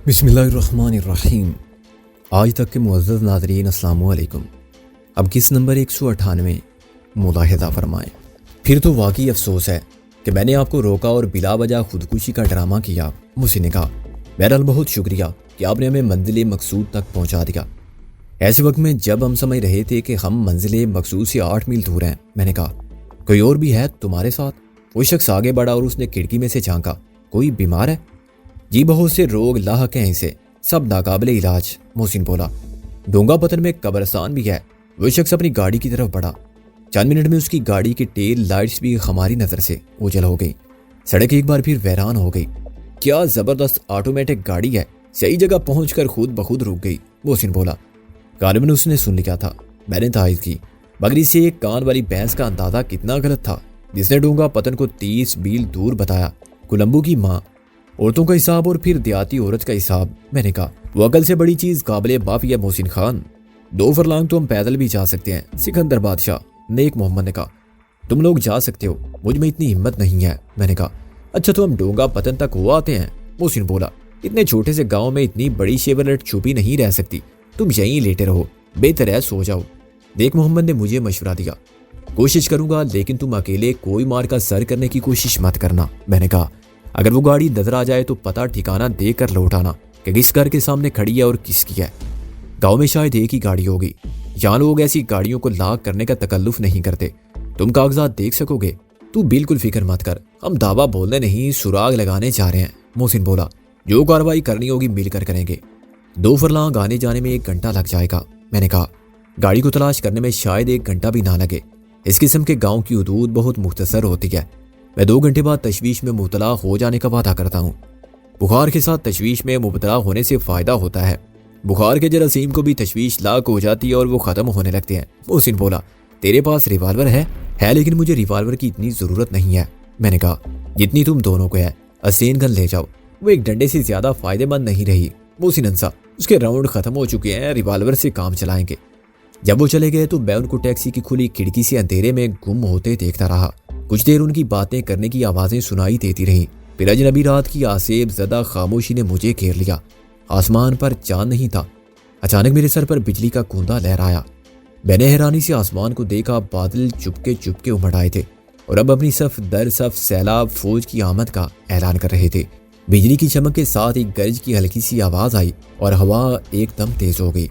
بسم اللہ الرحمن الرحیم۔ آج تک کے معزز ناظرین السلام علیکم۔ اب کس نمبر 198 ملاحظہ فرمائیں۔ پھر تو واقعی افسوس ہے کہ میں نے آپ کو روکا اور بلا وجہ خودکشی کا ڈرامہ کیا۔ مجھ نے کہا بہرحال بہت شکریہ کہ آپ نے ہمیں منزل مقصود تک پہنچا دیا۔ ایسے وقت میں جب ہم سمجھ رہے تھے کہ ہم منزل مقصود سے 8 میل دور ہیں، میں نے کہا کوئی اور بھی ہے تمہارے ساتھ؟ وہ شخص آگے بڑھا اور اس نے کھڑکی میں سے جھانکا۔ کوئی بیمار ہے؟ جی بہت سے روگ لاحق ہیں اسے، سب ناقابل علاج، محسن بولا۔ ڈونگا پتن میں قبرستان بھی ہے۔ وہ شخص اپنی گاڑی کی طرف بڑھا۔ چند منٹ میں اس کی گاڑی کی ٹیل لائٹس بھی ہماری نظر سے اوجھل ہو گئی۔ سڑک ایک بار پھر ویران ہو گئی۔ کیا زبردست آٹومیٹک گاڑی ہے، صحیح جگہ پہنچ کر خود بخود رک گئی، محسن بولا۔ غالباً اس نے سن لیا تھا، میں نے تائید کی، مگر اس سے ایک کان والی بھینس کا اندازہ کتنا غلط تھا جس نے ڈونگا پتن کو 30 میل دور بتایا۔ کولمبو کی ماں، عورتوں کا حساب اور پھر دیہاتی عورت کا حساب، میں نے کہا وہ عقل سے بڑی چیز قابل معافی ہے محسن خان۔ 2 فرلانگ تو ہم پیدل بھی جا سکتے ہیں، سکندر بادشاہ، نیک محمد نے کہا۔ تم لوگ جا سکتے ہو، مجھ میں اتنی ہمت نہیں ہے، میں نے کہا۔ اچھا تو ہم ڈونگا پتن تک ہو آتے ہیں، محسن بولا۔ اتنے چھوٹے سے گاؤں میں اتنی بڑی شیورلیٹ چھپی نہیں رہ سکتی، تم یہیں لیٹے رہو، بہتر ہے سو جاؤ۔ نیک محمد نے مجھے مشورہ دیا۔ کوشش کروں گا لیکن تم اکیلے کوئی مار کا سر کرنے کی کوشش مت کرنا، میں نے کہا۔ اگر وہ گاڑی نظر آ جائے تو پتہ ٹھکانہ دے کر لوٹ آنا کہ کس گھر کے سامنے کھڑی ہے اور کس کی ہے۔ گاؤں میں شاید ایک ہی گاڑی ہوگی، یہاں لوگ ایسی گاڑیوں کو لاک کرنے کا تکلف نہیں کرتے۔ تم کاغذات دیکھ سکو گے؟ تو بالکل فکر مت کر، ہم دعویٰ بولنے نہیں سراغ لگانے جا رہے ہیں، محسن بولا۔ جو کارروائی کرنی ہوگی مل کر کریں گے۔ 2 فرلانگ آنے جانے میں 1 گھنٹہ لگ جائے گا، میں نے کہا۔ گاڑی کو تلاش کرنے میں شاید 1 گھنٹہ بھی نہ لگے، اس قسم کے گاؤں کی حدود بہت مختصر ہوتی ہے۔ میں 2 گھنٹے بعد تشویش میں مبتلا ہو جانے کا وعدہ کرتا ہوں۔ بخار کے ساتھ تشویش میں مبتلا ہونے سے فائدہ ہوتا ہے۔ بخار کے جراثیم کو بھی تشویش لاک ہو جاتی ہے اور وہ ختم ہونے لگتے ہیں، محسن بولا۔ تیرے پاس ریوالور ہے لیکن مجھے ریوالور کی اتنی ضرورت نہیں ہے، میں نے کہا، جتنی تم دونوں کو ہے۔ اسین گن لے جاؤ، وہ ایک ڈنڈے سے زیادہ فائدہ مند نہیں رہی، محسن ہنسا۔ اس کے راؤنڈ ختم ہو چکے ہیں، ریوالور سے کام چلائیں گے۔ جب وہ چلے گئے تو میں ان کو ٹیکسی کی کھلی کھڑکی سے اندھیرے میں گم ہوتے دیکھتا رہا۔ کچھ دیر ان کی باتیں کرنے کی آوازیں سنائی دیتی رہیں، پھر اجنبی رات کی آسیب زدہ خاموشی نے مجھے گھیر لیا۔ آسمان پر چاند نہیں تھا۔ اچانک میرے سر پر بجلی کا کوندا لہرایا۔ میں نے حیرانی سے آسمان کو دیکھا، بادل چپکے امڑ آئے تھے اور اب اپنی صف در صف سیلاب فوج کی آمد کا اعلان کر رہے تھے۔ بجلی کی چمک کے ساتھ ایک گرج کی ہلکی سی آواز آئی اور ہوا ایک دم تیز ہو گئی۔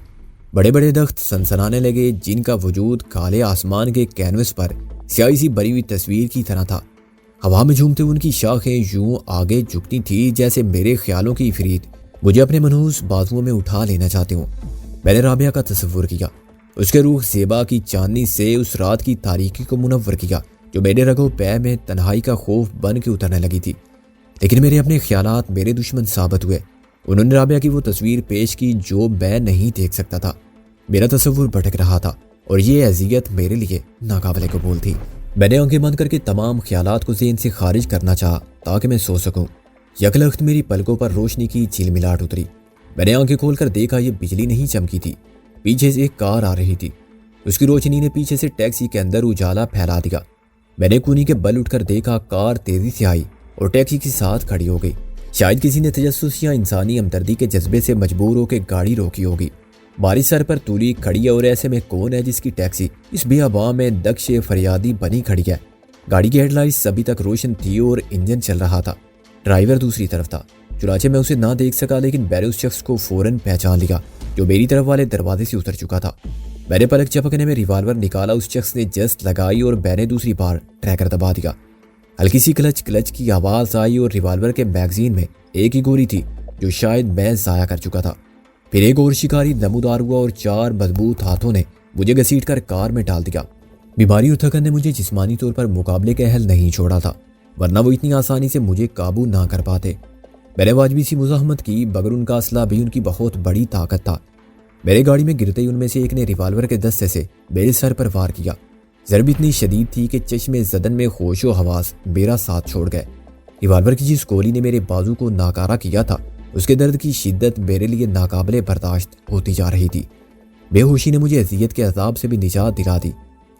بڑے بڑے درخت سنسنانے لگے جن کا وجود کالے آسمان کے کینوس پر سیاہی سی بری ہوئی تصویر کی طرح تھا۔ ہوا میں جھومتے ان کی شاخیں یوں آگے جھکتی تھی جیسے میرے خیالوں کی عفریت مجھے اپنے منحوس بازوؤں میں اٹھا لینا چاہتے ہوں۔ میں نے رابعہ کا تصور کیا، اس کے روح زیبا کی چاندنی سے اس رات کی تاریکی کو منور کیا جو میرے رگوں پے میں تنہائی کا خوف بن کے اترنے لگی تھی۔ لیکن میرے اپنے خیالات میرے دشمن ثابت ہوئے۔ انہوں نے رابعہ کی وہ تصویر پیش کی جو میں نہیں دیکھ سکتا تھا۔ میرا تصور بھٹک رہا تھا اور یہ اذیت میرے لیے ناقابل قبول تھی۔ میں نے آنکھیں بند کر کے تمام خیالات کو ذہن سے خارج کرنا چاہا تاکہ میں سو سکوں۔ یکلخت میری پلکوں پر روشنی کی چلملاہٹ اتری۔ میں نے آنکھیں کھول کر دیکھا، یہ بجلی نہیں چمکی تھی، پیچھے سے ایک کار آ رہی تھی۔ اس کی روشنی نے پیچھے سے ٹیکسی کے اندر اجالا پھیلا دیا۔ میں نے کونی کے بل اٹھ کر دیکھا، کار تیزی سے آئی اور ٹیکسی کے ساتھ کھڑی ہو گئی۔ شاید کسی نے تجسس یا انسانی ہمدردی کے جذبے سے مجبور ہو کے گاڑی روکی ہوگی۔ بارش سر پر تولی کھڑی ہے اور ایسے میں کون ہے جس کی ٹیکسی اس بیابان میں دکش فریادی بنی کھڑی ہے؟ گاڑی کی ہیڈ لائٹس ابھی تک روشن تھی اور انجن چل رہا تھا۔ ڈرائیور دوسری طرف تھا، چنانچہ میں اسے نہ دیکھ سکا، لیکن میں نے اس شخص کو فوراً پہچان لیا جو میری طرف والے دروازے سے اتر چکا تھا۔ میں نے پلک جھپکنے میں ریوالور نکالا، اس شخص نے جست لگائی اور میں نے دوسری بار ٹریگر دبا دیا۔ ہلکی سی کلچ کی آواز آئی اور ریوالور کے میگزین میں ایک ہی گولی تھی جو شاید میں ضائع کر چکا تھا۔ پھر ایک اور شکاری نمودار ہوا اور 4 مضبوط ہاتھوں نے مجھے گھسیٹ کر کار میں ڈال دیا۔ بیماری اور تھکن نے مجھے جسمانی طور پر مقابلے کے اہل نہیں چھوڑا تھا، ورنہ وہ اتنی آسانی سے مجھے قابو نہ کر پاتے۔ میں نے واجبی سی مزاحمت کی، مگر ان کا اسلحہ بھی ان کی بہت بڑی طاقت تھا۔ میرے گاڑی میں گرتے ہی ان میں سے ایک نے ریوالور کے دستے سے میرے سر پر وار کیا۔ ضرب اتنی شدید تھی کہ چشم زدن میں ہوش و حواس میرا ساتھ چھوڑ گئے۔ ریوالور کی جس گولی نے میرے بازو کو ناکارہ کیا تھا، اس کے درد کی شدت میرے لیے ناقابل برداشت ہوتی جا رہی تھی۔ بے ہوشی نے مجھے اذیت کے عذاب سے بھی نجات دلا دی۔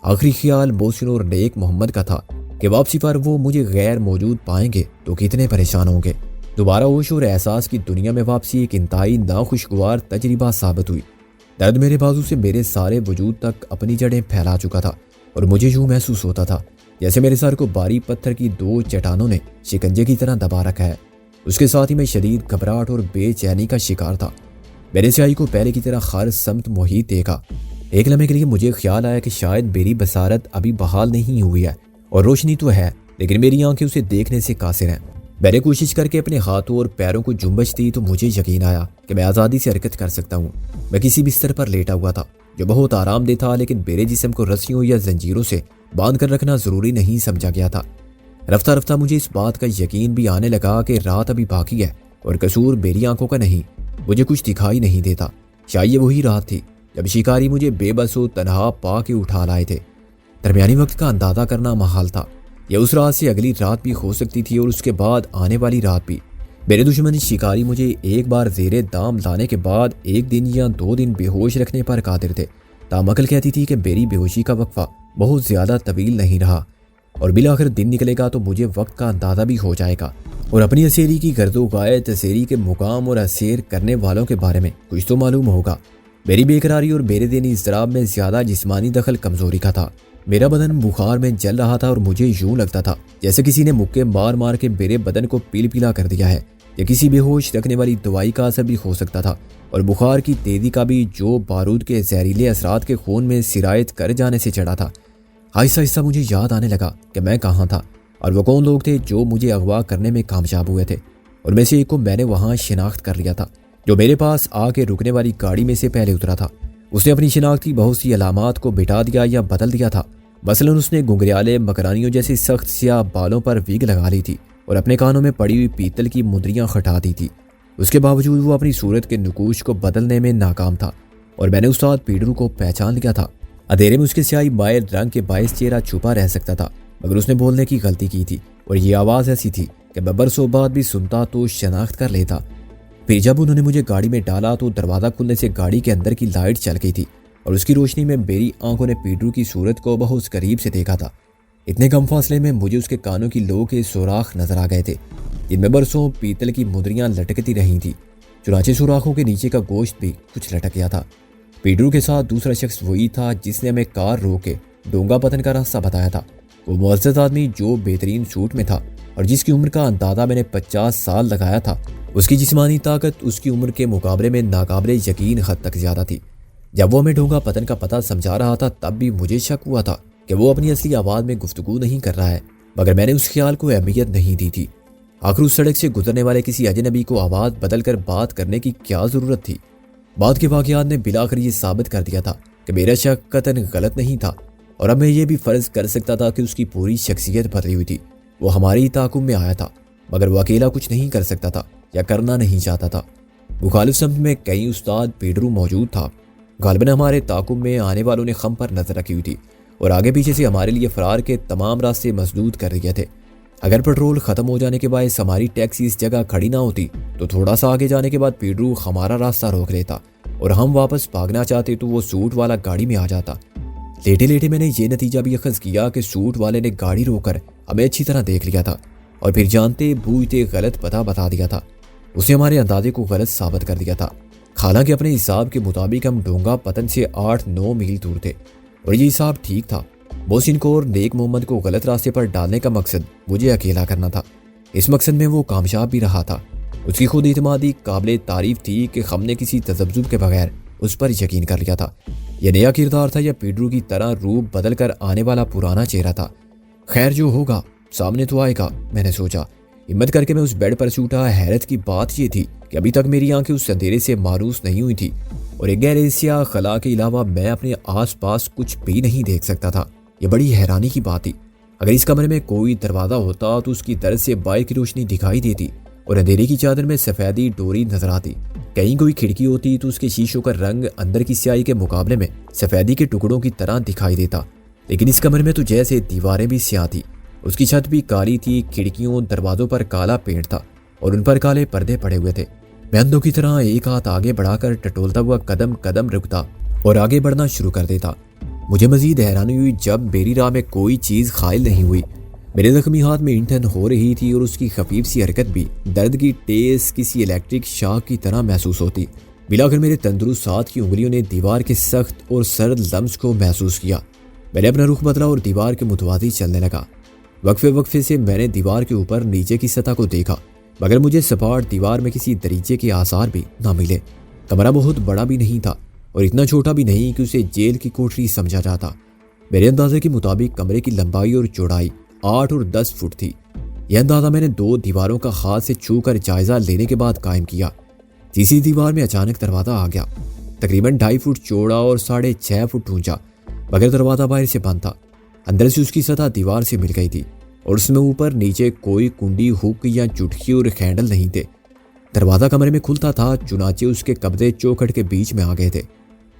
آخری خیال محسن اور نیک محمد کا تھا کہ واپسی پر وہ مجھے غیر موجود پائیں گے تو کتنے پریشان ہوں گے۔ دوبارہ ہوش اور احساس کی دنیا میں واپسی ایک انتہائی ناخوشگوار تجربہ ثابت ہوئی۔ درد میرے بازو سے میرے سارے وجود تک اپنی جڑیں پھیلا چکا تھا اور مجھے یوں محسوس ہوتا تھا جیسے میرے سر کو بھاری پتھر کی 2 چٹانوں نے شکنجے کی طرح دبا رکھا ہے۔ اس کے ساتھ ہی میں شدید گھبراہٹ اور بے چینی کا شکار تھا۔ میں نے سیاہی کو پہلے کی طرح ہر سمت محیط دیکھا۔ ایک لمحے کے لیے مجھے خیال آیا کہ شاید میری بصارت ابھی بحال نہیں ہوئی ہے اور روشنی تو ہے لیکن میری آنکھیں اسے دیکھنے سے قاصر ہیں۔ میں نے کوشش کر کے اپنے ہاتھوں اور پیروں کو جنبش دی تو مجھے یقین آیا کہ میں آزادی سے حرکت کر سکتا ہوں۔ میں کسی بستر پر لیٹا ہوا تھا جو بہت آرام دہ تھا، لیکن میرے جسم کو رسیوں یا زنجیروں سے باندھ کر رکھنا ضروری نہیں سمجھا گیا تھا۔ رفتہ رفتہ مجھے اس بات کا یقین بھی آنے لگا کہ رات ابھی باقی ہے اور قصور میری آنکھوں کا نہیں۔ مجھے کچھ دکھائی نہیں دیتا۔ شاید یہ وہی رات تھی جب شکاری مجھے بے بس و تنہا پا کے اٹھا لائے تھے۔ درمیانی وقت کا اندازہ کرنا محال تھا۔ یہ اس رات سے اگلی رات بھی ہو سکتی تھی اور اس کے بعد آنے والی رات بھی۔ میرے دشمن شکاری مجھے ایک بار زیر دام لانے کے بعد 1 دن یا 2 دن بے ہوش رکھنے پر قادر تھے۔ تاہم عقل کہتی تھی کہ میری بے ہوشی کا وقفہ بہت زیادہ طویل نہیں رہا اور بالآخر دن نکلے گا تو مجھے وقت کا اندازہ بھی ہو جائے گا اور اپنی اسیری کی گرد و غایت، اسیری کے مقام اور اسیر کرنے والوں کے بارے میں کچھ تو معلوم ہوگا۔ میری بے قراری اور میرے دینی اضطراب میں زیادہ جسمانی دخل کمزوری کا تھا۔ میرا بدن بخار میں جل رہا تھا اور مجھے یوں لگتا تھا جیسے کسی نے مکے مار مار کے میرے بدن کو پیل پیلا کر دیا ہے۔ یا کسی بے ہوش رکھنے والی دوائی کا اثر بھی ہو سکتا تھا اور بخار کی تیزی کا بھی، جو بارود کے زہریلے اثرات کے خون میں سرایت کر جانے سے چڑھا تھا۔ آہستہ آہستہ مجھے یاد آنے لگا کہ میں کہاں تھا اور وہ کون لوگ تھے جو مجھے اغوا کرنے میں کامیاب ہوئے تھے، اور میں سے ایک کو میں نے وہاں شناخت کر لیا تھا جو میرے پاس آ کے رکنے والی گاڑی میں سے پہلے اترا تھا۔ اس نے اپنی شناخت کی بہت سی علامات کو مٹا دیا یا بدل دیا تھا۔ مثلاً اس نے گھنگریالے مکرانیوں جیسی سخت سیاہ بالوں پر ویگ لگا لی تھی اور اپنے کانوں میں پڑی ہوئی پیتل کی مندریاں خٹا دی تھی۔ اس کے باوجود وہ اپنی صورت کے نقوش کو بدلنے میں ناکام تھا اور میں نے استاد پیڈرو کو پہچان لیا تھا۔ اندھیرے میں اس کے سیاہی مائل رنگ کے باعث چہرہ چھپا رہ سکتا تھا، مگر اس نے بولنے کی غلطی کی تھی اور یہ آواز ایسی تھی کہ میں برسوں بعد بھی سنتا تو شناخت کر لیتا۔ پھر جب انہوں نے مجھے گاڑی میں ڈالا تو دروازہ کھلنے سے گاڑی کے اندر کی لائٹ چل گئی تھی اور اس کی روشنی میں میری آنکھوں نے پیڈرو کی صورت کو بہت قریب سے دیکھا تھا۔ اتنے کم فاصلے میں مجھے اس کے کانوں کی لو کے سوراخ نظر آ گئے تھے جن میں برسوں پیتل کی مندریاں لٹکتی رہی تھیں۔ چنانچہ سوراخوں کے نیچے کا گوشت بھی کچھ لٹک گیا تھا۔ پیڈرو کے ساتھ دوسرا شخص وہی تھا جس نے ہمیں کار روک کے ڈونگا پتن کا راستہ بتایا تھا۔ وہ معزز آدمی جو بہترین سوٹ میں تھا اور جس کی عمر کا اندازہ میں نے 50 سال لگایا تھا، اس کی جسمانی طاقت اس کی عمر کے مقابلے میں ناقابل یقین حد تک زیادہ تھی۔ جب وہ ہمیں ڈونگا پتن کا پتہ سمجھا رہا تھا تب بھی مجھے شک ہوا تھا کہ وہ اپنی اصلی آواز میں گفتگو نہیں کر رہا ہے، مگر میں نے اس خیال کو اہمیت نہیں دی تھی۔ آخر اس سڑک سے گزرنے والے کسی اجنبی کو آواز بدل کر بات کرنے کی کیا ضرورت تھی؟ بعد کے واقعات نے بالآخر یہ ثابت کر دیا تھا کہ میرا شک قطعاً غلط نہیں تھا، اور اب میں یہ بھی فرض کر سکتا تھا کہ اس کی پوری شخصیت بدلی ہوئی تھی۔ وہ ہماری تعاقب میں آیا تھا مگر وہ اکیلا کچھ نہیں کر سکتا تھا یا کرنا نہیں چاہتا تھا۔ مخالف سمت میں کئی استاد پیڈرو موجود تھا۔ غالباً ہمارے تعاقب میں آنے والوں نے خم پر نظر رکھی ہوئی تھی اور آگے پیچھے سے ہمارے لیے فرار کے تمام راستے مسدود کر دیے تھے۔ اگر پیٹرول ختم ہو جانے کے باعث ہماری ٹیکسی اس جگہ کھڑی نہ ہوتی تو تھوڑا سا آگے جانے کے بعد پیڈرو ہمارا راستہ روک لیتا اور ہم واپس بھاگنا چاہتے تو وہ سوٹ والا گاڑی میں آ جاتا۔ لیٹے لیٹے میں نے یہ نتیجہ بھی اخذ کیا کہ سوٹ والے نے گاڑی روک کر ہمیں اچھی طرح دیکھ لیا تھا اور پھر جانتے بوجھتے غلط پتہ بتا دیا تھا۔ اس نے ہمارے اندازے کو غلط ثابت کر دیا تھا۔ حالانکہ اپنے حساب کے مطابق ہم ڈونگا پتن سے 8-9 میل دور تھے اور یہ حساب ٹھیک تھا۔ محسن کو اور نیک محمد کو غلط راستے پر ڈالنے کا مقصد مجھے اکیلا کرنا تھا۔ اس مقصد میں وہ کامیاب بھی رہا تھا۔ اس کی خود اعتمادی قابل تعریف تھی کہ ہم نے کسی تذبذب کے بغیر اس پر یقین کر لیا تھا۔ یہ نیا کردار تھا یا پیڈرو کی طرح روپ بدل کر آنے والا پرانا چہرہ تھا؟ خیر جو ہوگا سامنے تو آئے گا، میں نے سوچا۔ ہمت کر کے میں اس بیڈ پر سے اٹھا۔ حیرت کی بات یہ تھی کہ ابھی تک میری آنکھیں اس اندھیرے سے مایوس نہیں ہوئی تھی اور ایک گہرے سیاہ خلا کے علاوہ میں اپنے آس پاس کچھ بھی نہیں دیکھ سکتا تھا۔ یہ بڑی حیرانی کی بات تھی۔ اگر اس کمرے میں کوئی دروازہ ہوتا تو اس کی طرف سے باہر کی روشنی دکھائی دیتی اور اندھیرے کی چادر میں سفیدی ڈوری نظر آتی۔ کہیں کوئی کھڑکی ہوتی تو اس کے شیشوں کا رنگ اندر کی سیاہی کے مقابلے میں سفیدی کے ٹکڑوں کی طرح دکھائی دیتا، لیکن اس کمرے میں تو جیسے دیواریں بھی سیاہ تھی، اس کی چھت بھی کالی تھی، کھڑکیوں دروازوں پر کالا پینٹ تھا اور ان پر کالے پردے پڑے ہوئے تھے۔ میں اندھوں کی طرح ایک ہاتھ آگے بڑھا کر ٹٹولتا ہوا قدم قدم رکتا اور آگے بڑھنا شروع کر دیتا۔ مجھے مزید حیرانی ہوئی جب میری راہ میں کوئی چیز حائل نہیں ہوئی۔ میرے زخمی ہاتھ میں انٹھن ہو رہی تھی اور اس کی خفیف سی حرکت بھی درد کی تیز کسی الیکٹرک شاک کی طرح محسوس ہوتی۔ بلا کر میرے تندرست ہاتھ کی انگلیوں نے دیوار کے سخت اور سرد لمس کو محسوس کیا۔ میں نے اپنا رخ بدلا اور دیوار کے متوازی چلنے لگا۔ وقفے وقفے سے میں نے دیوار کے اوپر نیچے کی سطح کو دیکھا، مگر مجھے سپاٹ دیوار میں کسی دریچے کے آثار بھی نہ ملے۔ کمرہ بہت بڑا بھی نہیں تھا اور اتنا چھوٹا بھی نہیں کہ اسے جیل کی کوٹری سمجھا جاتا۔ میرے اندازے کے مطابق کمرے کی لمبائی اور چوڑائی 8 اور 10 فٹ تھی۔ یہ اندازہ میں نے 2 دیواروں کا ہاتھ سے چھو کر جائزہ لینے کے بعد قائم کیا۔ تیسری دیوار میں اچانک دروازہ آ گیا، تقریباً 2.5 فٹ چوڑا اور 6.5 فٹ اونچا، مگر دروازہ باہر سے بند تھا۔ اندر سے اس کی سطح دیوار سے مل گئی تھی اور اس میں اوپر نیچے کوئی کنڈی، ہک یا چٹکی اور ہینڈل نہیں تھے۔ دروازہ کمرے میں کھلتا تھا، چنانچہ اس کے قبضے چوکھٹ کے بیچ میں آ گئے تھے۔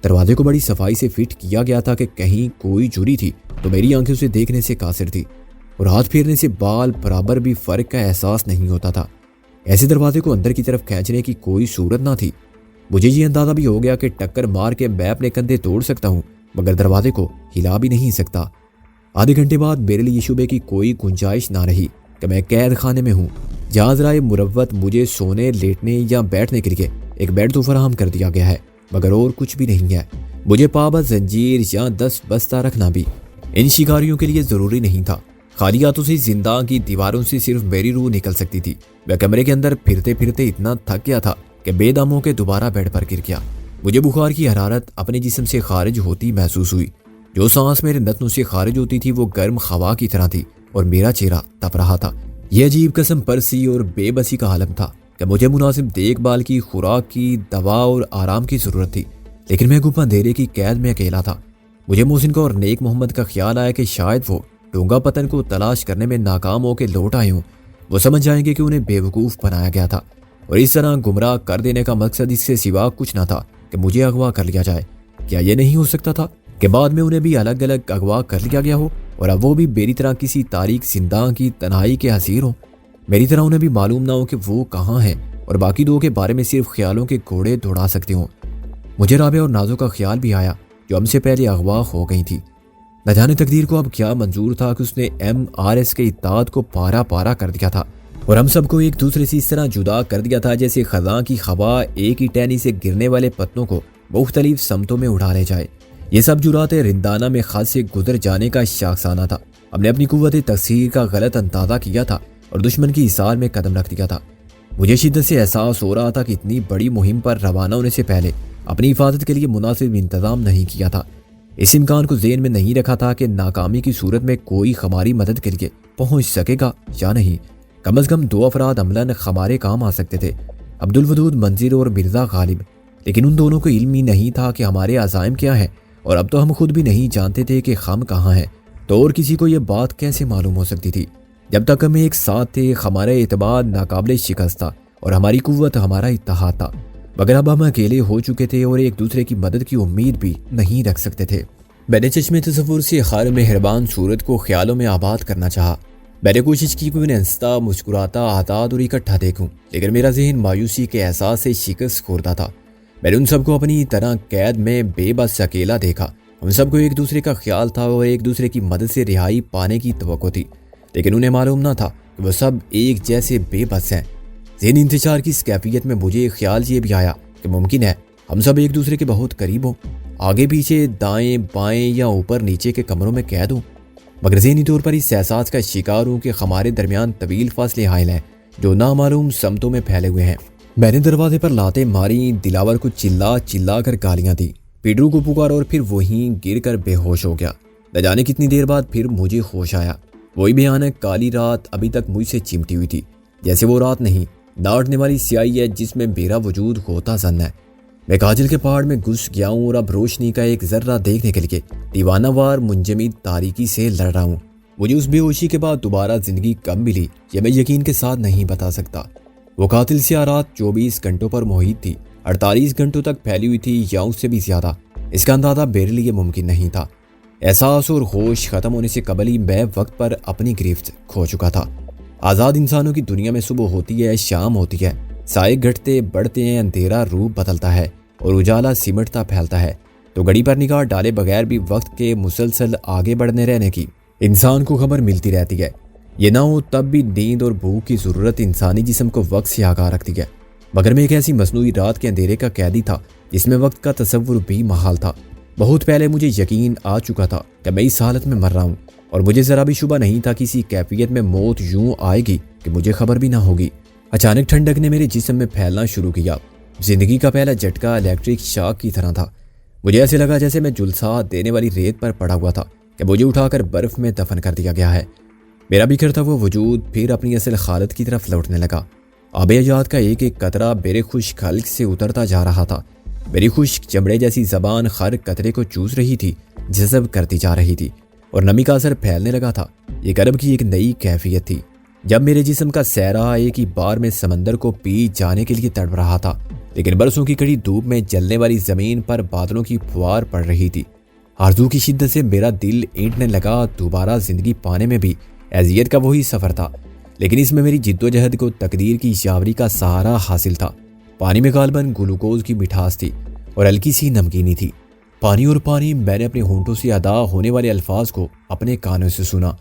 دروازے کو بڑی صفائی سے فٹ کیا گیا تھا کہ کہیں کوئی چوری تھی تو میری آنکھیں اسے دیکھنے سے قاصر تھی اور ہاتھ پھیرنے سے بال برابر بھی فرق کا احساس نہیں ہوتا تھا۔ ایسے دروازے کو اندر کی طرف کھینچنے کی کوئی صورت نہ تھی۔ مجھے یہ اندازہ بھی ہو گیا کہ ٹکر مار کے میں اپنے کندھے توڑ سکتا ہوں، مگر دروازے کو ہلا بھی نہیں سکتا۔ آدھے گھنٹے بعد میرے لیے شبے کی کوئی گنجائش نہ رہی کہ میں قید خانے میں ہوں، جہاں ذرائع مروت مجھے سونے، لیٹنے یا بیٹھنے کے لیے ایک بیڈ تو فراہم کر دیا گیا ہے، مگر اور کچھ بھی نہیں ہے۔ مجھے پابند زنجیر یا 10 بستہ رکھنا بھی ان شکاریوں کے لیے ضروری نہیں تھا۔ خالی ہاتھوں سے زندہ کی دیواروں سے صرف میری روح نکل سکتی تھی۔ میں کمرے کے اندر پھرتے پھرتے اتنا تھک گیا تھا کہ بے دم ہو کے دوبارہ بیڈ پر گر گیا۔ مجھے بخار کی حرارت اپنے جسم سے خارج ہوتی محسوس ہوئی۔ جو سانس میرے نتنوں سے خارج ہوتی تھی وہ گرم ہوا کی طرح تھی اور میرا چہرہ تپ رہا تھا۔ یہ عجیب قسم پرسی اور بے بسی کا عالم تھا کہ مجھے مناسب دیکھ بھال کی، خوراک کی، دوا اور آرام کی ضرورت تھی، لیکن میں گپ اندھیرے کی قید میں اکیلا تھا۔ مجھے محسن کا اور نیک محمد کا خیال آیا کہ شاید وہ ڈونگا پتن کو تلاش کرنے میں ناکام ہو کے لوٹ آئے ہوں۔ وہ سمجھ جائیں گے کہ انہیں بیوقوف بنایا گیا تھا اور اس طرح گمراہ کر دینے کا مقصد اس سے سوا کچھ نہ تھا کہ مجھے اغوا کر لیا جائے۔ کیا یہ نہیں ہو سکتا تھا کہ بعد میں انہیں بھی الگ الگ اغوا کر لیا گیا ہو اور اب وہ بھی میری طرح کسی تاریک زندہ کی تنہائی کے حسیر ہوں؟ میری طرح انہیں بھی معلوم نہ ہو کہ وہ کہاں ہیں اور باقی دو کے بارے میں صرف خیالوں کے گھوڑے دوڑا سکتے ہوں۔ مجھے رابعہ اور نازو کا خیال بھی آیا جو ہم سے پہلے اغوا ہو گئی تھی۔ نہ جانے تقدیر کو اب کیا منظور تھا کہ اس نے MRS کے اطاعت کو پارا پارا کر دیا تھا اور ہم سب کو ایک دوسرے سے اس طرح جدا کر دیا تھا جیسے خزاں کی ہوا ایک ہی ٹہنی سے گرنے والے پتنوں کو مختلف سمتوں میں اڑا لے جائے۔ یہ سب جرات رندانہ میں خط سے گزر جانے کا شاخسانہ تھا۔ ہم نے اپنی قوت تقصیر کا غلط اندازہ کیا تھا اور دشمن کی حصار میں قدم رکھ دیا تھا۔ مجھے شدت سے احساس ہو رہا تھا کہ اتنی بڑی مہم پر روانہ ہونے سے پہلے اپنی حفاظت کے لیے مناسب انتظام نہیں کیا تھا۔ اس امکان کو ذہن میں نہیں رکھا تھا کہ ناکامی کی صورت میں کوئی ہماری مدد کے لیے پہنچ سکے گا یا نہیں۔ کم از کم 2 افراد عملاً ہمارے کام آ سکتے تھے، عبدالودود منظر اور مرزا غالب، لیکن ان دونوں کو علم ہی نہیں تھا کہ ہمارے عزائم کیا ہیں، اور اب تو ہم خود بھی نہیں جانتے تھے کہ ہم کہاں ہیں، تو اور کسی کو یہ بات کیسے معلوم ہو سکتی تھی؟ جب تک ہم ایک ساتھ تھے ہمارا اعتماد ناقابل شکست تھا اور ہماری قوت ہمارا اتحاد تھا، مگر اب ہم اکیلے ہو چکے تھے اور ایک دوسرے کی مدد کی امید بھی نہیں رکھ سکتے تھے۔ میں نے چشم تصور سے ہر مہربان صورت کو خیالوں میں آباد کرنا چاہا۔ میں نے کوشش کی کہ انہیں ہنستا، مسکراتا، آزاد اور اکٹھا دیکھوں، لیکن میرا ذہن مایوسی کے احساس سے شکست خوردہ تھا۔ میں نے ان سب کو اپنی طرح قید میں بے بس اکیلا دیکھا۔ ہم سب کو ایک دوسرے کا خیال تھا اور ایک دوسرے کی مدد سے رہائی پانے کی توقع تھی، لیکن انہیں معلوم نہ تھا کہ وہ سب ایک جیسے بے بس ہیں۔ ذہنی انتشار کی اس کیفیت میں مجھے خیال یہ بھی آیا کہ ممکن ہے ہم سب ایک دوسرے کے بہت قریب ہوں، آگے پیچھے، دائیں بائیں یا اوپر نیچے کے کمروں میں قید ہوں، مگر ذہنی طور پر اس احساس کا شکار ہوں کہ ہمارے درمیان طویل فاصلے حائل ہیں جو نامعلوم سمتوں میں پھیلے ہوئے ہیں۔ میں نے دروازے پر لاتیں ماری، دلاور کو چلا چلا کر گالیاں دی، پیڈرو کو پکارا اور پھر وہیں گر کر بے ہوش ہو گیا۔ نہ جانے کتنی دیر بعد پھر مجھے ہوش آیا۔ وہی بھیانک کالی رات ابھی تک مجھ سے چمٹی ہوئی تھی، جیسے وہ رات نہیں، ناٹنے والی سیاہی ہے جس میں میرا وجود ہوتا زن ہے۔ میں کاجل کے پہاڑ میں گھس گیا ہوں اور اب روشنی کا ایک ذرہ دیکھنے کے لیے دیوانہ وار منجمد تاریکی سے لڑ رہا ہوں۔ مجھے اس بے ہوشی کے بعد دوبارہ زندگی کب ملی یہ میں یقین کے ساتھ نہیں بتا سکتا۔ وہ قاتل سیاہ رات 24 گھنٹوں پر محیط تھی، 48 گھنٹوں تک پھیلی ہوئی تھی یا اس سے بھی زیادہ۔ اس کا اندازہ میرے لیے ممکن نہیں تھا۔ احساس اور ہوش ختم ہونے سے قبل ہی میں وقت پر اپنی گرفت کھو چکا تھا۔ آزاد انسانوں کی دنیا میں صبح ہوتی ہے، شام ہوتی ہے، سائے گھٹتے بڑھتے ہیں، اندھیرا روپ بدلتا ہے اور اجالا سمٹتا پھیلتا ہے، تو گھڑی پر نگاہ ڈالے بغیر بھی وقت کے مسلسل آگے بڑھنے رہنے کی انسان کو خبر ملتی رہتی ہے۔ یہ نہ ہو تب بھی نیند اور بھوک کی ضرورت انسانی جسم کو وقت سے آگاہ رکھتی ہے، مگر میں ایک ایسی مصنوعی رات کے اندھیرے کا قیدی تھا جس میں وقت کا تصور بھی محال تھا۔ بہت پہلے مجھے یقین آ چکا تھا کہ میں اس حالت میں مر رہا ہوں، اور مجھے ذرا بھی شبہ نہیں تھا کہ اسی کیفیت میں موت یوں آئے گی کہ مجھے خبر بھی نہ ہوگی۔ اچانک ٹھنڈک نے میرے جسم میں پھیلنا شروع کیا۔ زندگی کا پہلا جھٹکا الیکٹرک شاک کی طرح تھا۔ مجھے ایسے لگا جیسے میں جلسہ دینے والی ریت پر پڑا ہوا تھا کہ مجھے اٹھا کر برف میں دفن کر دیا گیا ہے۔ میرا بکھرتا ہوا وجود پھر اپنی اصل حالت کی طرف لوٹنے لگا۔ آب حیات کا ایک ایک قطرہ میرے خشک حلق سے اترتا جا رہا تھا۔ میری خشک چمڑے جیسی زبان ہر قطرے کو چوس رہی تھی، جذب کرتی جا رہی تھی، اور نمی کا اثر پھیلنے لگا تھا۔ یہ گرم کی ایک نئی کیفیت تھی جب میرے جسم کا سہرا ایک ہی بار میں سمندر کو پی جانے کے لیے تڑپ رہا تھا، لیکن برسوں کی کڑی دھوپ میں جلنے والی زمین پر بادلوں کی پھوار پڑ رہی تھی۔ آرزو کی شدت سے میرا دل اینٹنے لگا۔ دوبارہ زندگی پانے میں بھی اذیت کا وہی سفر تھا، لیکن اس میں میری جد و جہد کو تقدیر کی شاوری کا سہارا حاصل تھا۔ پانی میں غالباً گلوکوز کی مٹھاس تھی اور ہلکی سی نمکینی تھی۔ پانی اور پانی، میں نے اپنے ہونٹوں سے ادا ہونے والے الفاظ کو اپنے کانوں سے سنا۔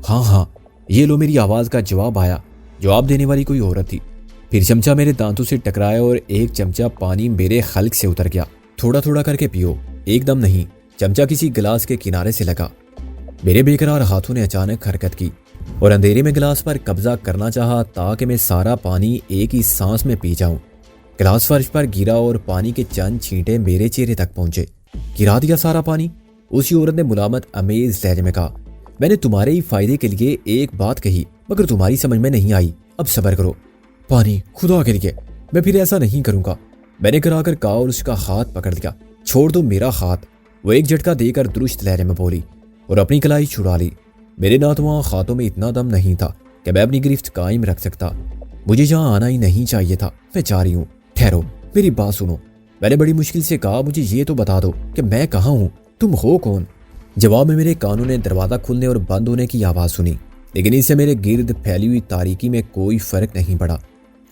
ہاں ہاں، یہ لو، میری آواز کا جواب آیا۔ جواب دینے والی کوئی عورت تھی۔ پھر چمچہ میرے دانتوں سے ٹکرایا اور ایک چمچہ پانی میرے حلق سے اتر گیا۔ تھوڑا تھوڑا کر کے پیو، ایک دم نہیں۔ چمچہ کسی گلاس کے کنارے سے لگا۔ میرے بے قرار ہاتھوں نے اچانک حرکت کی اور اندھیرے میں گلاس پر قبضہ کرنا چاہا تاکہ میں سارا پانی ایک ہی سانس میں پی جاؤں۔ گلاس فرش پر گرا اور پانی کے چند چھینٹے میرے چہرے تک پہنچے۔ گرا دیا سارا پانی؟ اسی عورت نے ملامت امیز لہجے میں کہا۔ میں نے تمہارے ہی فائدے کے لیے ایک بات کہی، مگر تمہاری سمجھ میں نہیں آئی۔ اب صبر کرو۔ پانی، خدا کے لیے، میں پھر ایسا نہیں کروں گا، میں نے کرا کر کہا اور اس کا ہاتھ پکڑ لیا۔ چھوڑ دو میرا ہاتھ، وہ ایک جھٹکا دے کر درست لہجے میں بولی اور اپنی کلائی چھڑا لی۔ میرے ناتواں ہاتھوں میں اتنا دم نہیں تھا کہ میں اپنی گرفت قائم رکھ سکتا۔ مجھے جہاں آنا ہی نہیں چاہیے تھا، میں جا رہی ہوں۔ ٹھہرو، میری بات سنو۔ میں نے بڑی مشکل سے کہا، مجھے یہ تو بتا دو کہ میں کہاں ہوں، تم ہو کون؟ جواب میں میرے کانوں نے دروازہ کھلنے اور بند ہونے کی آواز سنی، لیکن اس سے میرے گرد پھیلی ہوئی تاریکی میں کوئی فرق نہیں پڑا۔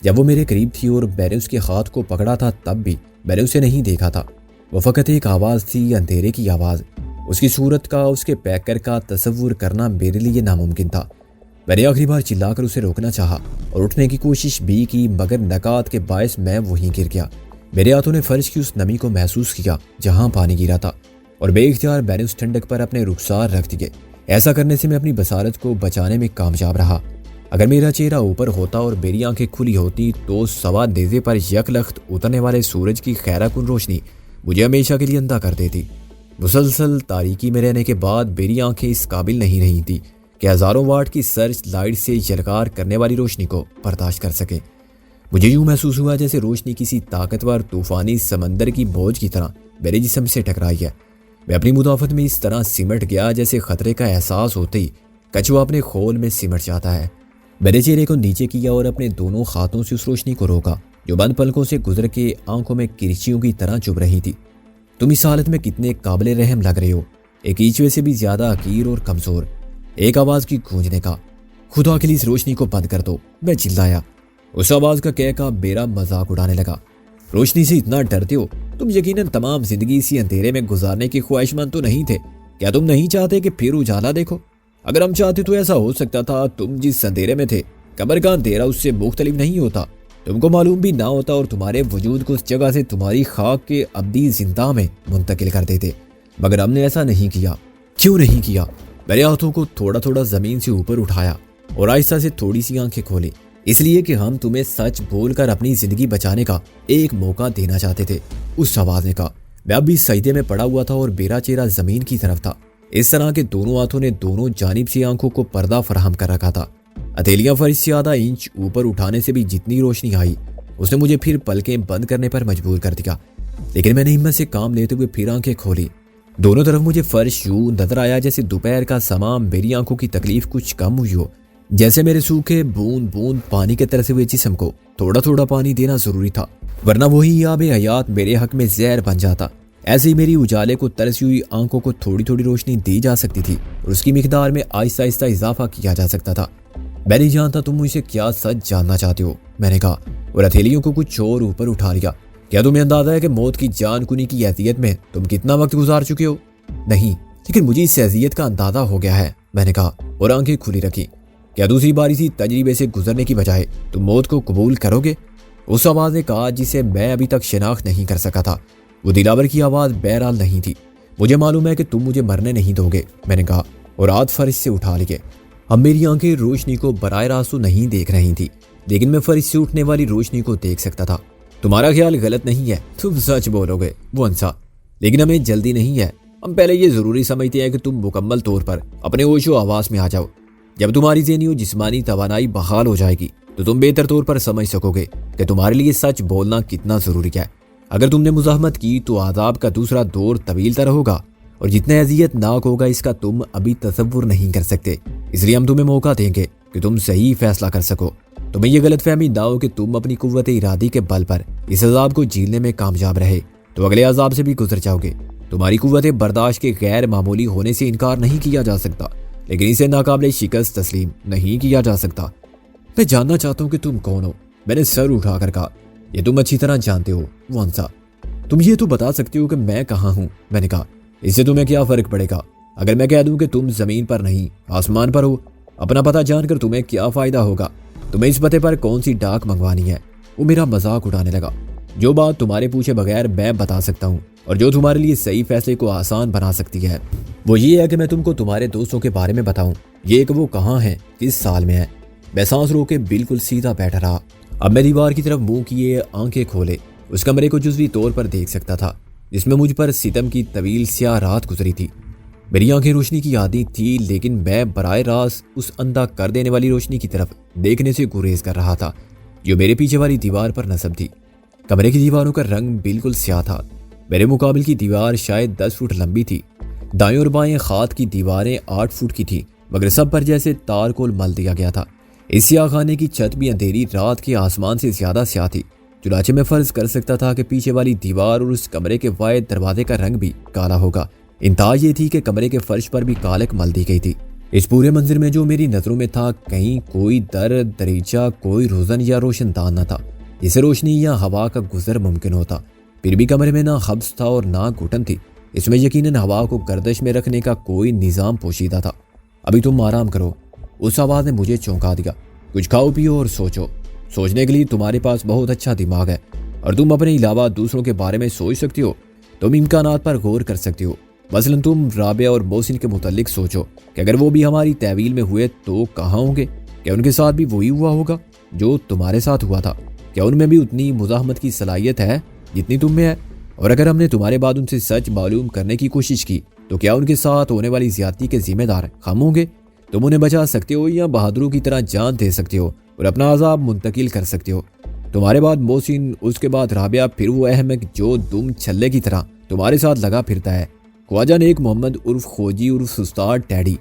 جب وہ میرے قریب تھی اور میں نے اس کے ہاتھ کو پکڑا تھا تب بھی میں نے اسے نہیں دیکھا تھا۔ وہ فقط ایک آواز تھی، اندھیرے کی آواز۔ اس کی صورت کا، اس کے پیکر کا تصور کرنا میرے لیے ناممکن تھا۔ میں نے آخری بار چلا کر اسے روکنا چاہا اور اٹھنے کی کوشش بھی کی، مگر نکات کے باعث میں وہیں گر گیا۔ میرے ہاتھوں نے فرش کی اس نمی کو محسوس کیا جہاں پانی گرا تھا، اور بے اختیار میں نے اس ٹھنڈک پر اپنے رخسار رکھ دیے۔ ایسا کرنے سے میں اپنی بصارت کو بچانے میں کامیاب رہا۔ اگر میرا چہرہ اوپر ہوتا اور میری آنکھیں کھلی ہوتی تو سوا نیزے پر یک لخت اترنے والے سورج کی خیرہ کن روشنی مجھے ہمیشہ کے لیے اندھا کر دیتی۔ مسلسل تاریکی میں رہنے کے بعد میری آنکھیں اس قابل نہیں رہی تھی کہ ہزاروں واٹ کی سرچ لائٹ سے جلکار کرنے والی روشنی کو برداشت کر سکیں۔ مجھے یوں محسوس ہوا جیسے روشنی کسی طاقتور طوفانی سمندر کی موج کی طرح میرے جسم سے ٹکرائی ہے۔ میں اپنی مدافعت میں اس طرح سمٹ گیا جیسے خطرے کا احساس ہوتے ہی کچھوا اپنے خول میں سمٹ جاتا ہے۔ میرے چہرے کو نیچے کیا اور اپنے دونوں ہاتھوں سے اس روشنی کو روکا جو بند پلکوں سے گزر کے آنکھوں میں کرچیوں کی طرح چبھ رہی تھی۔ تم اس حالت میں کتنے قابل رحم لگ رہے ہو، ایک ایچوے سے بھی زیادہ حقیر اور کمزور۔ ایک آواز کی گونجنے کا، خدا کے لیے اس روشنی کو بند کر دو، میں چلایا۔ اس آواز کا کہہ کا میرا مذاق اڑانے لگا۔ روشنی سے اتنا ڈرتے ہو؟ تم یقیناً تمام زندگی اسی اندھیرے میں گزارنے کی خواہش مند تو نہیں تھے؟ کیا تم نہیں چاہتے کہ پھر اجالا دیکھو؟ اگر ہم چاہتے تو ایسا ہو سکتا تھا۔ تم جس اندھیرے میں تھے، قبر کا اندھیرا اس سے مختلف نہیں ہوتا۔ تم کو معلوم بھی نہ ہوتا اور تمہارے وجود کو اس جگہ سے تمہاری خاک کے ابدی زندہ میں منتقل کر دیتے، مگر ہم نے ایسا نہیں کیا۔ کیوں نہیں کیا؟ میرے ہاتھوں کو تھوڑا تھوڑا زمین سے اوپر اٹھایا اور آہستہ سے تھوڑی سی آنکھیں کھولی۔ اس لیے کہ ہم تمہیں سچ بول کر اپنی زندگی بچانے کا ایک موقع دینا چاہتے تھے، اس آواز نے کہا۔ میں اب بھی سجدے میں پڑا ہوا تھا اور میرا چہرہ زمین کی طرف تھا۔ اس طرح کے دونوں ہاتھوں نے دونوں جانب سے آنکھوں کو پردہ فراہم کر رکھا تھا۔ ہتھیلیاں فرش سے آدھا انچ اوپر اٹھانے سے بھی جتنی روشنی آئی اس نے مجھے پھر پلکیں بند کرنے پر مجبور کر دیا، لیکن میں نے ہمت سے کام لیتے ہوئے پھر آنکھیں کھولی۔ دونوں طرف مجھے فرش یوں نظر آیا جیسے دوپہر کا سما میری آنکھوں کی تکلیف کچھ کم ہوئی ہو، جیسے میرے سوکھے بوند بوند پانی کے ترسے ہوئے جسم کو تھوڑا تھوڑا پانی دینا ضروری تھا، ورنہ وہی آب حیات میرے حق میں زہر بن جاتا۔ ایسے ہی میری اجالے کو ترسی ہوئی آنکھوں کو تھوڑی تھوڑی روشنی دی جا سکتی تھی اور اس کی مقدار میں آہستہ آہستہ اضافہ کیا جا سکتا تھا۔ میں نہیں جانتا تم مجھ سے کیا سچ جاننا چاہتے ہو، میں نے کہا اور ہتھیلیوں کو کچھ اور اوپر اٹھا لیا۔ کیا تمہیں اندازہ ہے کہ موت کی جان کنی کی اذیت میں تم کتنا وقت گزار چکے ہو؟ نہیں، لیکن مجھے اس اذیت کا اندازہ ہو گیا ہے، میں نے کہا اور آنکھیں کھلی رکھی۔ کیا دوسری بار اسی تجربے سے گزرنے کی بجائے تم موت کو قبول کرو گے؟ اس آواز نے کہا جسے میں ابھی تک شناخت نہیں کر سکا تھا۔ وہ دلاور کی آواز بہرحال نہیں تھی۔ مجھے معلوم ہے کہ تم مجھے مرنے نہیں دو گے، میں نے کہا اور ہاتھ فرش سے اٹھا لیے۔ اب میری آنکھیں روشنی کو براہ راست تو نہیں دیکھ رہی تھی، لیکن میں فرش سے اٹھنے والی روشنی کو دیکھ سکتا تھا۔ تمہارا خیال غلط نہیں ہے، تم سچ بولو گے، وہ ہنسا، لیکن ہمیں جلدی نہیں ہے۔ ہم پہلے یہ ضروری سمجھتے ہیں کہ تم مکمل طور پر اپنے ہوش و حواس میں آ جاؤ۔ جب تمہاری ذہنی و جسمانی توانائی بحال ہو جائے گی تو تم بہتر طور پر سمجھ سکو گے کہ تمہارے لیے سچ بولنا کتنا ضروری ہے۔ اگر تم نے مزاحمت کی تو عذاب کا دوسرا دور طویل تر ہوگا اور جتنا اذیت ناک ہوگا اس کا تم ابھی تصور نہیں کر سکتے۔ اس لیے ہم تمہیں موقع دیں گے کہ تم صحیح فیصلہ کر سکو۔ تمہیں یہ غلط فہمی نہ ہو کہ تم اپنی قوت ارادی کے بل پر اس عذاب کو جھیلنے میں کامیاب رہے تو اگلے عذاب سے بھی گزر جاؤ گے۔ تمہاری قوت برداشت کے غیر معمولی ہونے سے انکار نہیں کیا جا سکتا، لیکن اسے ناقابل شکست تسلیم نہیں کیا جا سکتا۔ میں جاننا چاہتا ہوں کہ تم کون ہو، میں نے سر اٹھا کر کہا۔ یہ تم اچھی طرح جانتے ہو، وہ ہنسا۔ تم یہ تو بتا سکتے ہو کہ میں کہاں ہوں، میں نے کہا۔ اس سے تمہیں کیا فرق پڑے گا؟ اگر میں کہہ دوں کہ تم زمین پر نہیں آسمان پر ہو، اپنا پتہ جان کر تمہیں کیا فائدہ ہوگا؟ تمہیں اس پتے پر کون سی ڈاک منگوانی ہے؟ وہ میرا مذاق اڑانے لگا۔ جو بات تمہارے پوچھے بغیر میں بتا سکتا ہوں اور جو تمہارے لیے صحیح فیصلے کو آسان بنا سکتی ہے وہ یہ ہے کہ میں تم کو تمہارے دوستوں کے بارے میں بتاؤں، یہ کہ وہ کہاں ہیں، کس سال میں ہیں۔ میں سانس رو کے بالکل سیدھا بیٹھا رہا۔ اب میں دیوار کی طرف منہ کیے آنکھیں کھولے اس کمرے کو جزوی طور پر دیکھ سکتا تھا جس میں مجھ پر ستم کی طویل سیاہ رات گزری تھی۔ میری آنکھیں روشنی کی عادی تھی، لیکن میں براہ راست اس اندھا کر دینے والی روشنی کی طرف دیکھنے سے گریز کر رہا تھا جو میرے پیچھے والی دیوار پر نصب تھی۔ کمرے کی دیواروں کا رنگ بالکل سیاہ تھا۔ میرے مقابل کی دیوار شاید 10 فٹ لمبی تھی۔ دائیں اور بائیں خات کی دیواریں 8 فٹ کی تھی، مگر سب پر جیسے تار کول مل دیا گیا تھا۔ اس سیاہ خانے کی چھت بھی اندھیری رات کے آسمان سے زیادہ سیاہ تھی، چنانچہ میں فرض کر سکتا تھا کہ پیچھے والی دیوار اور اس کمرے کے واحد دروازے کا رنگ بھی کالا ہوگا۔ انتہا یہ تھی کہ کمرے کے فرش پر بھی کالک مل دی گئی تھی۔ اس پورے منظر میں جو میری نظروں میں تھا، کہیں کوئی در دریچہ، کوئی روزن یا روشن دان نہ تھا جسے روشنی یا ہوا کا گزر ممکن ہوتا۔ پھر بھی کمرے میں نہ حبس تھا اور نہ گھٹن تھی۔ اس میں یقیناً ہوا کو گردش میں رکھنے کا کوئی نظام پوشیدہ تھا۔ ابھی تم آرام کرو، اس آواز نے مجھے چونکا دیا۔ کچھ کھاؤ پیو اور سوچو۔ سوچنے کے لیے تمہارے پاس بہت اچھا دماغ ہے اور تم اپنے علاوہ دوسروں کے بارے میں سوچ سکتی ہو۔ تم امکانات پر غور کر سکتی ہو۔ مثلاً تم رابعہ اور محسن کے متعلق سوچو کہ اگر وہ بھی ہماری تحویل میں ہوئے تو کہاں ہوں گے؟ کیا ان کے ساتھ بھی وہی ہوا ہوگا جو تمہارے ساتھ ہوا تھا؟ کیا ان میں بھی اتنی مزاحمت کی صلاحیت ہے جتنی تم میں ہے؟ اور اگر ہم نے تمہارے بعد ان سے سچ معلوم کرنے کی کوشش کی تو کیا ان کے ساتھ ہونے والی زیادتی کے ذمہ دار ہم ہوں گے؟ تم انہیں بچا سکتے ہو یا بہادروں کی طرح جان دے سکتے ہو اور اپنا عذاب منتقل کر سکتے ہو۔ تمہارے بعد محسن، اس کے بعد رابعہ، پھر وہ احمق جو دم چھلے کی طرح تمہارے ساتھ لگا پھرتا ہے، خواجہ نیک محمد عرف خوجی عرف استاد ٹیڈی۔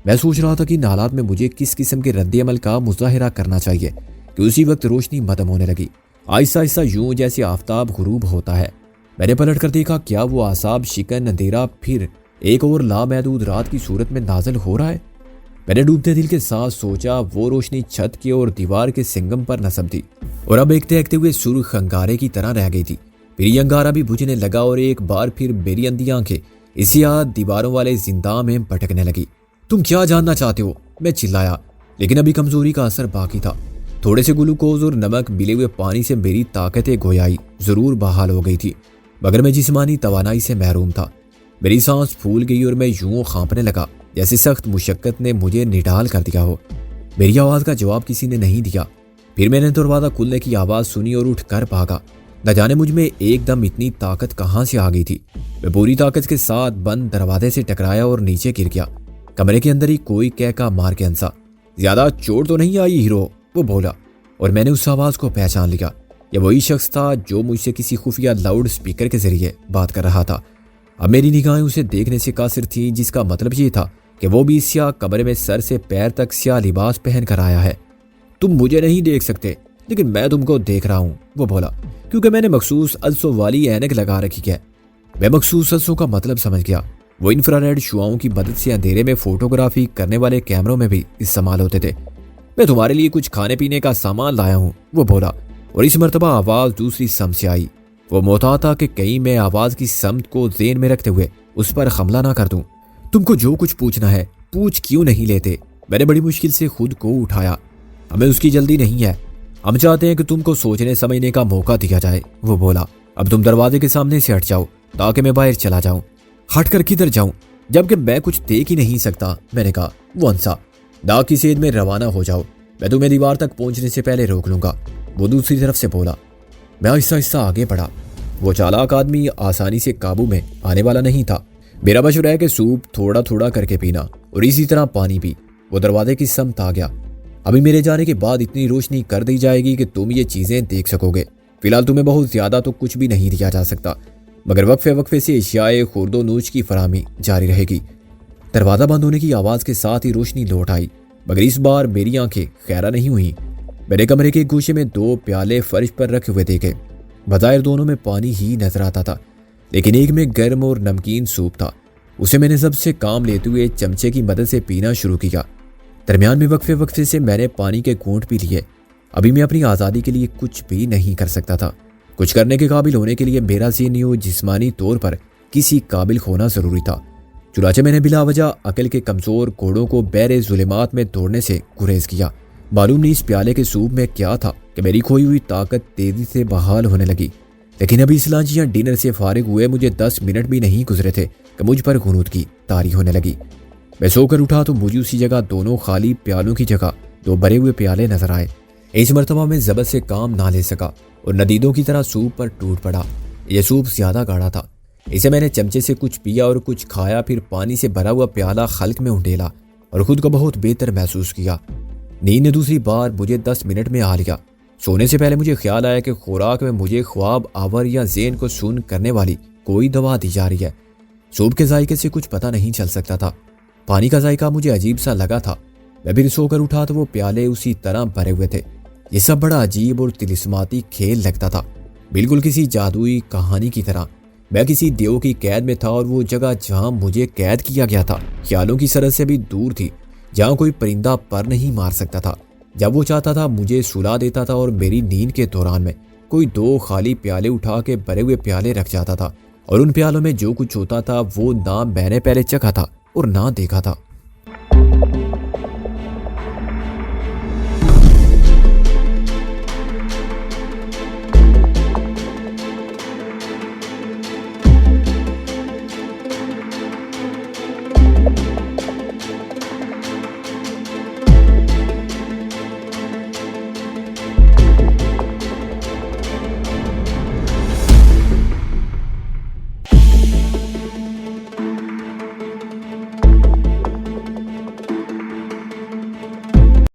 میں سوچ رہا تھا کہ ان حالات میں مجھے کس قسم کے رد عمل کا مظاہرہ کرنا چاہیے کہ اسی وقت روشنی مدھم ہونے لگی، آہستہ آہستہ یوں جیسے آفتاب غروب ہوتا ہے۔ میں نے پلٹ کر دیکھا، کیا وہ اعصاب شکن اندھیرا پھر ایک اور لامحدود رات کی صورت میں نازل ہو رہا ہے؟ میں نے ڈوبتے دل کے ساتھ سوچا، وہ روشنی چھت کے اور دیوار کے سنگم پر نصب تھی اور اب ایک تہکتے ہوئے سرخ انگارے کی طرح رہ گئی تھی۔ پھر یہ انگارہ بھی بجھنے لگا اور ایک بار پھر میری اندھی آنکھیں اسی دیواروں والے زنداں میں بھٹکنے لگی۔ تم کیا جاننا چاہتے ہو؟ میں چلایا، لیکن ابھی کمزوری کا اثر باقی تھا۔ تھوڑے سے گلوکوز اور نمک ملے ہوئے پانی سے میری طاقت گویائی ضرور بحال ہو گئی تھی، مگر میں جسمانی توانائی سے محروم تھا۔ میری سانس پھول گئی اور میں یوں کانپنے لگا جیسے سخت مشقت نے مجھے نڈال کر دیا ہو۔ میری آواز کا جواب کسی نے نہیں دیا۔ پھر میں نے دروازہ کھلنے کی آواز سنی اور اٹھ کر بھاگا۔ نہ جانے مجھ میں ایک دم اتنی طاقت کہاں سے آ گئی تھی۔ میں پوری طاقت کے ساتھ بند دروازے سے ٹکرایا اور نیچے گر گیا۔ کمرے کے اندر ہی کوئی کہکا مار کے ہنسا۔ زیادہ چوٹ تو نہیں آئی ہیرو؟ وہ بولا، اور میں نے اس آواز کو پہچان لیا۔ یہ وہی شخص تھا جو مجھ سے کسی خفیہ لاؤڈ سپیکر کے ذریعے بات کر رہا تھا۔ اب میری نگاہیں اسے دیکھنے سے قاصر تھیں، جس کا مطلب یہ تھا کہ وہ بھی سیاہ کمرے میں سر سے پیر تک سیاہ لباس پہن کر آیا ہے۔ تم مجھے نہیں دیکھ سکتے، لیکن میں تم کو دیکھ رہا ہوں، وہ بولا، کیونکہ میں نے مخصوص عدسوں والی اینک لگا رکھی ہے۔ میں مخصوص عدسوں کا مطلب سمجھ گیا۔ وہ انفراریڈ شعاؤں کی مدد سے اندھیرے میں فوٹوگرافی کرنے والے کیمروں میں بھی استعمال ہوتے تھے۔ میں تمہارے لیے کچھ کھانے پینے کا سامان لایا ہوں، وہ بولا، اور اس مرتبہ آواز دوسری سمت سے آئی۔ وہ محتاط تھا کہ کہیں میں آواز کی سمت کو ذہن میں رکھتے ہوئے اس پر حملہ نہ کر دوں۔ تم کو جو کچھ پوچھنا ہے پوچھ کیوں نہیں لیتے؟ میں نے بڑی مشکل سے خود کو اٹھایا۔ ہمیں اس کی جلدی نہیں ہے، ہم چاہتے ہیں کہ تم کو سوچنے سمجھنے کا موقع دیا جائے، وہ بولا۔ اب تم دروازے کے سامنے سے ہٹ جاؤ تاکہ میں باہر چلا جاؤں۔ ہٹ کر کدھر جاؤں جبکہ میں کچھ دیکھ ہی نہیں سکتا، میں نے کہا۔ وہ ہنسا۔ ڈاک کی سید میں روانہ ہو جاؤ، میں تمہیں دیوار تک پہنچنے سے پہلے روک لوں گا، وہ دوسری طرف سے بولا۔ میں آہستہ آہستہ آگے بڑھا۔ وہ چالاک آدمی آسانی سے قابو میں آنے والا نہیں تھا۔ میرا مشورہ ہے کہ سوپ تھوڑا تھوڑا کر کے پینا اور اسی طرح پانی بھی۔ وہ دروازے کی سمت آ گیا۔ ابھی میرے جانے کے بعد اتنی روشنی کر دی جائے گی کہ تم یہ چیزیں دیکھ سکو گے۔ فی الحال تمہیں بہت زیادہ تو کچھ بھی نہیں دیا جا سکتا، مگر وقفے وقفے سے اشیاء خورد و نوش کی فراہمی جاری رہے گی۔ دروازہ بند ہونے کی آواز کے ساتھ ہی روشنی لوٹ آئی، مگر اس بار میری آنکھیں خیرہ نہیں ہوئیں۔ میرے کمرے کے گوشے میں 2 پیالے فرش پر رکھے ہوئے دیکھے۔ بظاہر دونوں میں پانی ہی نظر آتا تھا، لیکن ایک میں گرم اور نمکین سوپ تھا۔ اسے میں نے سب سے کام لیتے ہوئے چمچے کی مدد سے پینا شروع کیا۔ درمیان میں وقفے وقفے سے میں نے پانی کے گھونٹ پی لیے۔ ابھی میں اپنی آزادی کے لیے کچھ بھی نہیں کر سکتا تھا۔ کچھ کرنے کے قابل ہونے کے لیے میرا ذہنی و جسمانی طور پر کسی قابل ہونا ضروری تھا۔ چنانچہ میں نے بلا وجہ عقل کے کمزور گھوڑوں کو بیر ظلمات میں دوڑنے سے گریز کیا۔ معلوم نہیں اس پیالے کے سوپ میں کیا تھا کہ میری کھوئی ہوئی طاقت تیزی سے بحال ہونے لگی۔ لیکن ابھی اس لانچیاں ڈنر سے فارغ ہوئے مجھے 10 منٹ بھی نہیں گزرے تھے کہ مجھ پر غنودگی طاری ہونے لگی۔ میں سو کر اٹھا تو مجھے اسی جگہ دونوں خالی پیالوں کی جگہ 2 بھرے ہوئے پیالے نظر آئے۔ اس مرتبہ میں ضبط سے کام نہ لے سکا اور ندیدوں کی طرح سوپ پر ٹوٹ پڑا۔ یہ سوپ زیادہ گاڑھا تھا۔ اسے میں نے چمچے سے کچھ پیا اور کچھ کھایا، پھر پانی سے بھرا ہوا پیالہ خلق میں انڈیلا اور خود کو بہت بہتر محسوس کیا۔ نیند نے دوسری بار مجھے 10 منٹ میں آ لیا۔ سونے سے پہلے مجھے خیال آیا کہ خوراک میں مجھے خواب آور یا ذہن کو سون کرنے والی کوئی دوا دی جا رہی ہے۔ سوپ کے ذائقے سے کچھ پتہ نہیں چل سکتا تھا۔ پانی کا ذائقہ مجھے عجیب سا لگا تھا۔ میں پھر سو کر اٹھا تو وہ پیالے اسی طرح بھرے ہوئے تھے۔ یہ سب بڑا عجیب اور طلسماتی کھیل لگتا تھا، بالکل کسی جادوئی کہانی کی طرح۔ میں کسی دیو کی قید میں تھا اور وہ جگہ جہاں مجھے قید کیا گیا تھا خیالوں کی سرحد سے بھی دور تھی، جہاں کوئی پرندہ پر نہیں مار سکتا تھا۔ جب وہ چاہتا تھا مجھے سلا دیتا تھا اور میری نیند کے دوران میں کوئی 2 خالی پیالے اٹھا کے بھرے ہوئے پیالے رکھ جاتا تھا، اور ان پیالوں میں جو کچھ ہوتا تھا وہ نہ میں نے پہلے چکھا تھا اور نہ دیکھا تھا۔